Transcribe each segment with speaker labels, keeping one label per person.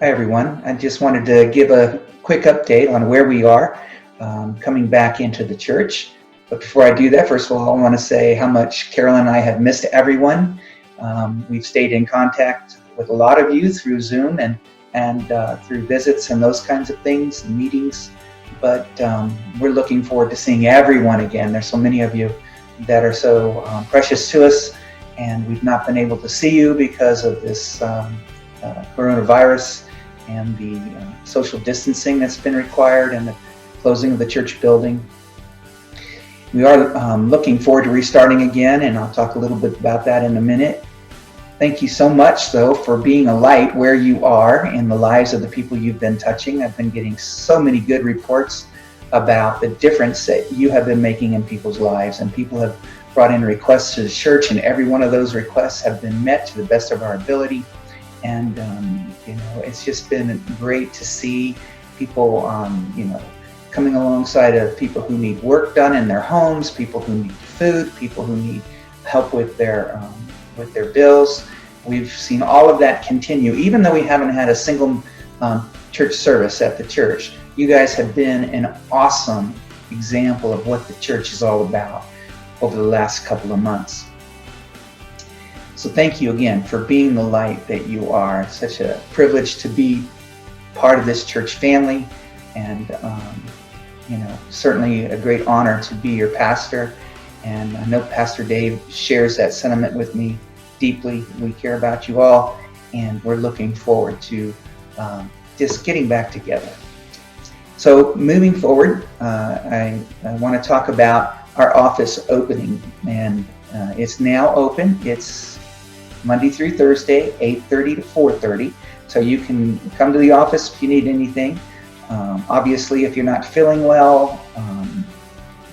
Speaker 1: Hi, everyone. I just wanted to give a quick update on where we are coming back into the church. But before I do that, first of all, I want to say how much Carolyn and I have missed everyone. We've stayed in contact with a lot of you through Zoom and through visits and those kinds of things and meetings. But we're looking forward to seeing everyone again. There's so many of you that are so precious to us, and we've not been able to see you because of this coronavirus and the social distancing that's been required and the closing of the church building. We are looking forward to restarting again, and I'll talk a little bit about that in a minute. Thank you so much, though, for being a light where you are in the lives of the people you've been touching. I've been getting so many good reports about the difference that you have been making in people's lives, and people have brought in requests to the church, and every one of those requests have been met to the best of our ability. And it's just been great to see people coming alongside of people who need work done in their homes, people who need food, people who need help with their bills. We've seen all of that continue, even though we haven't had a single church service at the church. You guys have been an awesome example of what the church is all about over the last couple of months. So thank you again for being the light that you are. It's such a privilege to be part of this church family, and certainly a great honor to be your pastor. And I know Pastor Dave shares that sentiment with me deeply. We care about you all, and we're looking forward to just getting back together. So moving forward, I want to talk about our office opening, and it's now open. It's Monday through Thursday, 8:30 to 4:30. So you can come to the office if you need anything. Obviously, if you're not feeling well,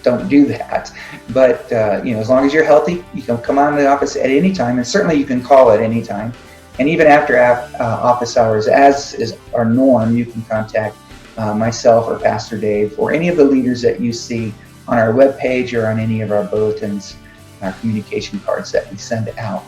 Speaker 1: don't do that. But as long as you're healthy, you can come on to the office at any time, and certainly you can call at any time. And even after office hours, as is our norm, you can contact myself or Pastor Dave or any of the leaders that you see on our webpage or on any of our bulletins, our communication cards that we send out.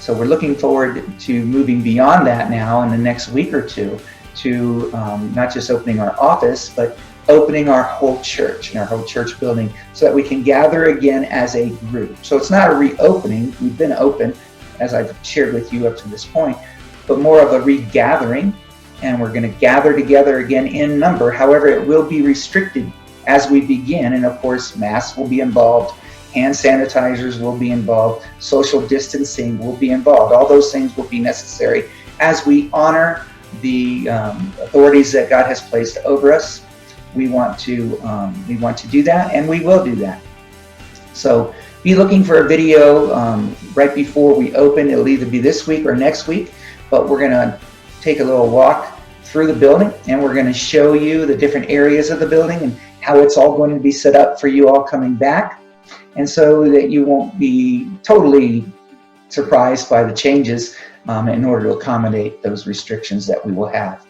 Speaker 1: So we're looking forward to moving beyond that now in the next week or two to not just opening our office, but opening our whole church and our whole church building so that we can gather again as a group. So it's not a reopening. We've been open, as I've shared with you up to this point, but more of a regathering, and we're going to gather together again in number. However, it will be restricted as we begin, and of course, masks will be involved. Hand sanitizers will be involved. Social distancing will be involved. All those things will be necessary as we honor the authorities that God has placed over us. We want to do that, and we will do that. So be looking for a video right before we open. It'll either be this week or next week, but we're going to take a little walk through the building, and we're going to show you the different areas of the building and how it's all going to be set up for you all coming back. And so that you won't be totally surprised by the changes in order to accommodate those restrictions that we will have.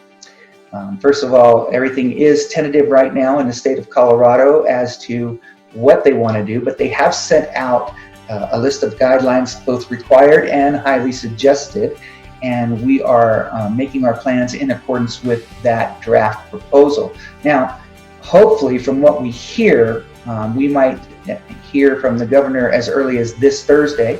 Speaker 1: First of all, everything is tentative right now in the state of Colorado as to what they want to do, but they have sent out a list of guidelines, both required and highly suggested, and we are making our plans in accordance with that draft proposal. Now, hopefully, from what we hear, we might hear from the governor as early as this Thursday,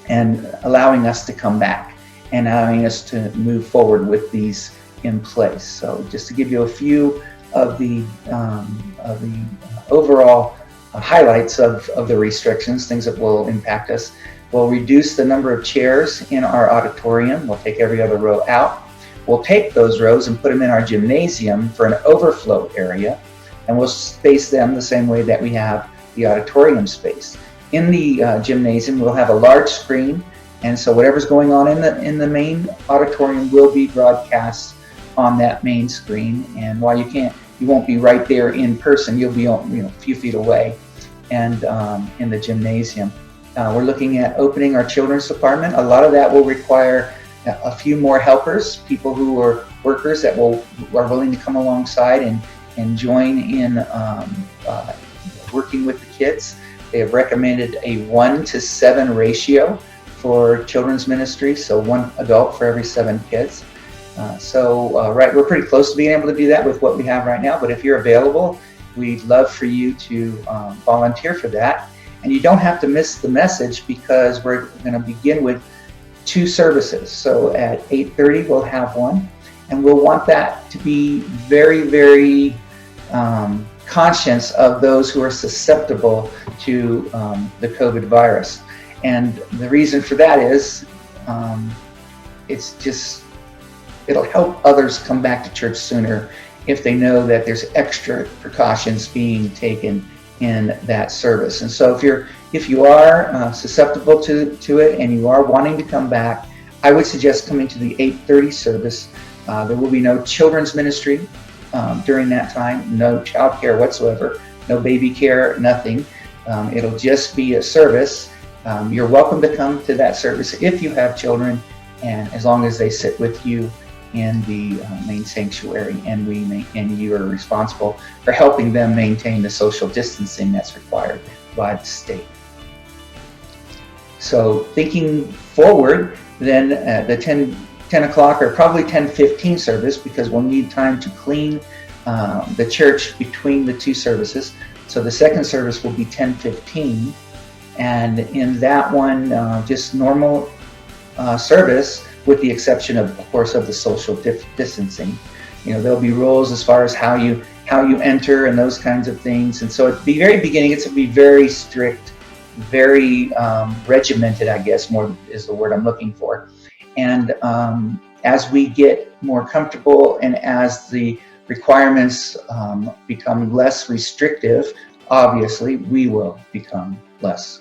Speaker 1: and allowing us to come back and allowing us to move forward with these in place. So just to give you a few of the overall highlights of the restrictions, things that will impact us. We'll reduce the number of chairs in our auditorium. We'll take every other row out. We'll take those rows and put them in our gymnasium for an overflow area, and we'll space them the same way that we have the auditorium space. In the gymnasium, we'll have a large screen, and so whatever's going on in the main auditorium will be broadcast on that main screen. And while you won't be right there in person, you'll be a few feet away, and in the gymnasium. We're looking at opening our children's department. A lot of that will require a few more helpers, people who are workers that are willing to come alongside and join in working with the kids. They have recommended a 1-to-7 ratio for children's ministry, so 1 adult for every 7 kids. Right, we're pretty close to being able to do that with what we have right now, but if you're available, we'd love for you to volunteer for that. And you don't have to miss the message, because we're going to begin with 2 services. So at 8:30 we'll have one, and we'll want that to be very, very conscious of those who are susceptible to the COVID virus. And the reason for that is it'll help others come back to church sooner if they know that there's extra precautions being taken in that service. And so if you are susceptible to it and you are wanting to come back, I would suggest coming to the 8:30 service. There will be no children's ministry during that time, no child care whatsoever, no baby care, nothing. It'll just be a service. You're welcome to come to that service if you have children, and as long as they sit with you in the main sanctuary, and you are responsible for helping them maintain the social distancing that's required by the state. So thinking forward, then the 10 o'clock or probably 10:15 service, because we'll need time to clean the church between the 2 services. So the second service will be 10:15, and in that one, just normal service, with the exception of course, of the social distancing. There'll be rules as far as how you enter and those kinds of things. And so at the very beginning, it's going to be very strict, very regimented, I guess, more is the word I'm looking for. And as we get more comfortable and as the requirements become less restrictive, obviously we will become less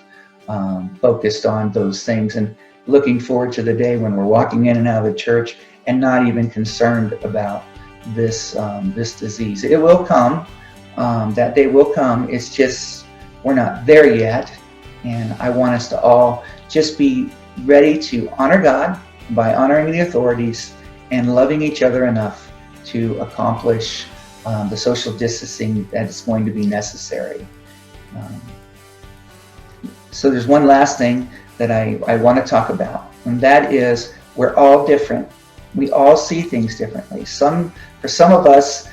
Speaker 1: focused on those things, and looking forward to the day when we're walking in and out of the church and not even concerned about this disease. It will come. That day will come. It's just we're not there yet. And I want us to all just be ready to honor God by honoring the authorities and loving each other enough to accomplish the social distancing that is going to be necessary. So there's one last thing that I want to talk about, and that is we're all different. We all see things differently. For some of us,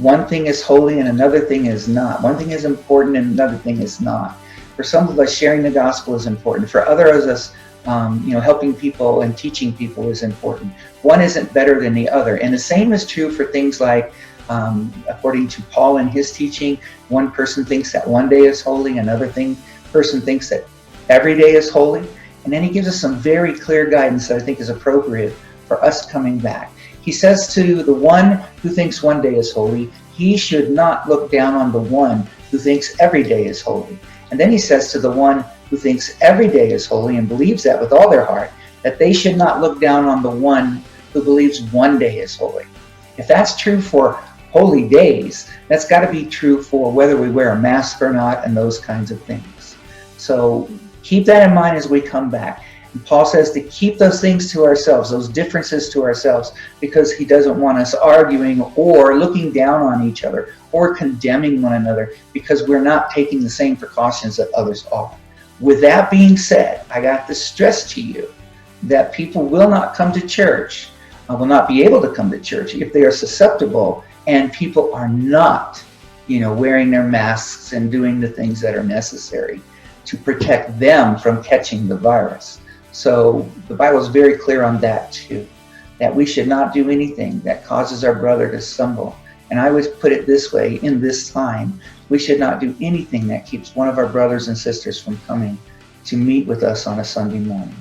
Speaker 1: one thing is holy and another thing is not. One thing is important and another thing is not. For some of us, sharing the gospel is important. For others of us, helping people and teaching people is important. One isn't better than the other. And the same is true for things like, according to Paul and his teaching, one person thinks that one day is holy, another person thinks that every day is holy. And then he gives us some very clear guidance that I think is appropriate for us coming back. He says to the one who thinks one day is holy, he should not look down on the one who thinks every day is holy. And then he says to the one who thinks every day is holy and believes that with all their heart, that they should not look down on the one who believes one day is holy. If that's true for holy days, that's got to be true for whether we wear a mask or not and those kinds of things. So keep that in mind as we come back. And Paul says to keep those things to ourselves, those differences to ourselves, because he doesn't want us arguing or looking down on each other or condemning one another because we're not taking the same precautions that others are. With that being said, I got to stress to you that people will not come to church, will not be able to come to church if they are susceptible and people are not, wearing their masks and doing the things that are necessary to protect them from catching the virus. So the Bible is very clear on that too, that we should not do anything that causes our brother to stumble. And I would put it this way, in this time, we should not do anything that keeps one of our brothers and sisters from coming to meet with us on a Sunday morning.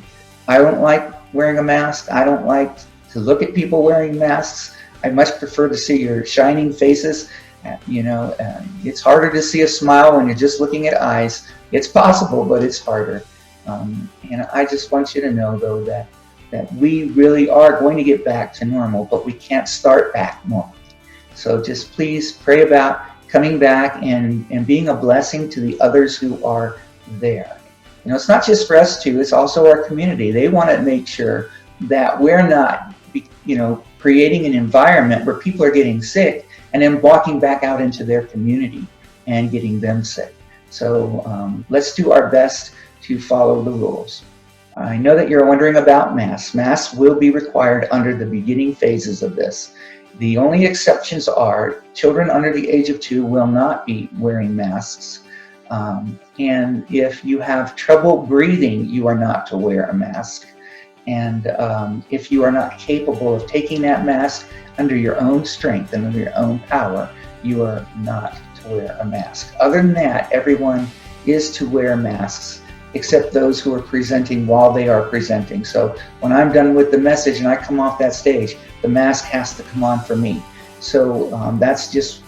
Speaker 1: I don't like wearing a mask. I don't like to look at people wearing masks. I much prefer to see your shining faces. It's harder to see a smile when you're just looking at eyes. It's possible, but it's harder. And I just want you to know, though, that we really are going to get back to normal, but we can't start back normal. So just please pray about coming back and being a blessing to the others who are there. It's not just for us too, it's also our community. They want to make sure that we're not, creating an environment where people are getting sick and then walking back out into their community and getting them sick. So let's do our best to follow the rules. I know that you're wondering about masks. Masks will be required under the beginning phases of this. The only exceptions are children under the age of 2 will not be wearing masks. And if you have trouble breathing, you are not to wear a mask. And if you are not capable of taking that mask under your own strength and under your own power, you are not to wear a mask. Other than that, everyone is to wear masks, except those who are presenting while they are presenting. So when I'm done with the message and I come off that stage, the mask has to come on for me. So that's just,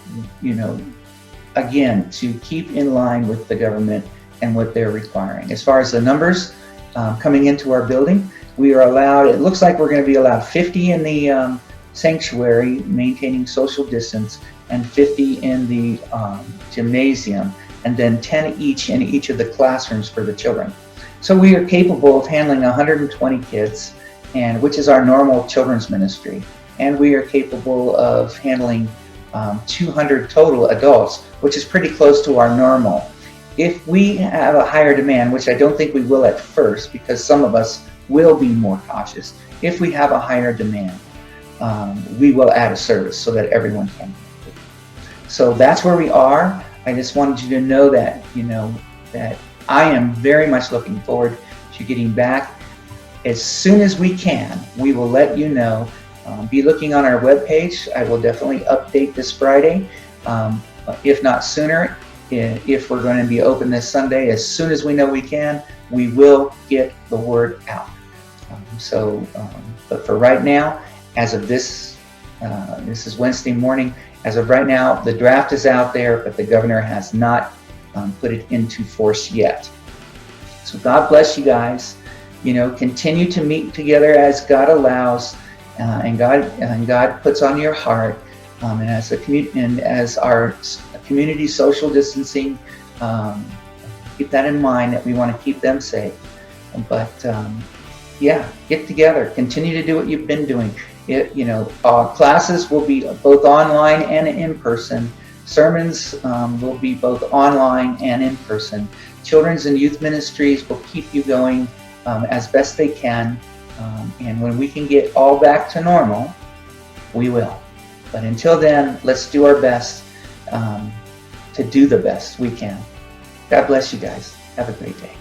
Speaker 1: again, to keep in line with the government and what they're requiring. As far as the numbers coming into our building, we are allowed, it looks like we're going to be allowed 50 in the sanctuary, maintaining social distance, and 50 in the gymnasium, and then 10 each in each of the classrooms for the children. So we are capable of handling 120 kids, and which is our normal children's ministry. And we are capable of handling 200 total adults, which is pretty close to our normal. If we have a higher demand, which I don't think we will at first, because some of us will be more cautious. If we have a higher demand, we will add a service so that everyone can. So that's where we are. I just wanted you to know that, that I am very much looking forward to getting back. As soon as we can, we will let you know. Be looking on our webpage. I will definitely update this Friday, if not sooner. If we're going to be open this Sunday, as soon as we know we can, we will get the word out. But for right now, as of this is Wednesday morning, as of right now, the draft is out there, but the governor has not put it into force yet. So God bless you guys. Continue to meet together as God allows, and God puts on your heart. And as our community social distancing, keep that in mind, that we want to keep them safe. But get together. Continue to do what you've been doing. Classes will be both online and in person. Sermons will be both online and in person. Children's and youth ministries will keep you going as best they can. And when we can get all back to normal, we will. But until then, let's do our best to do the best we can. God bless you guys. Have a great day.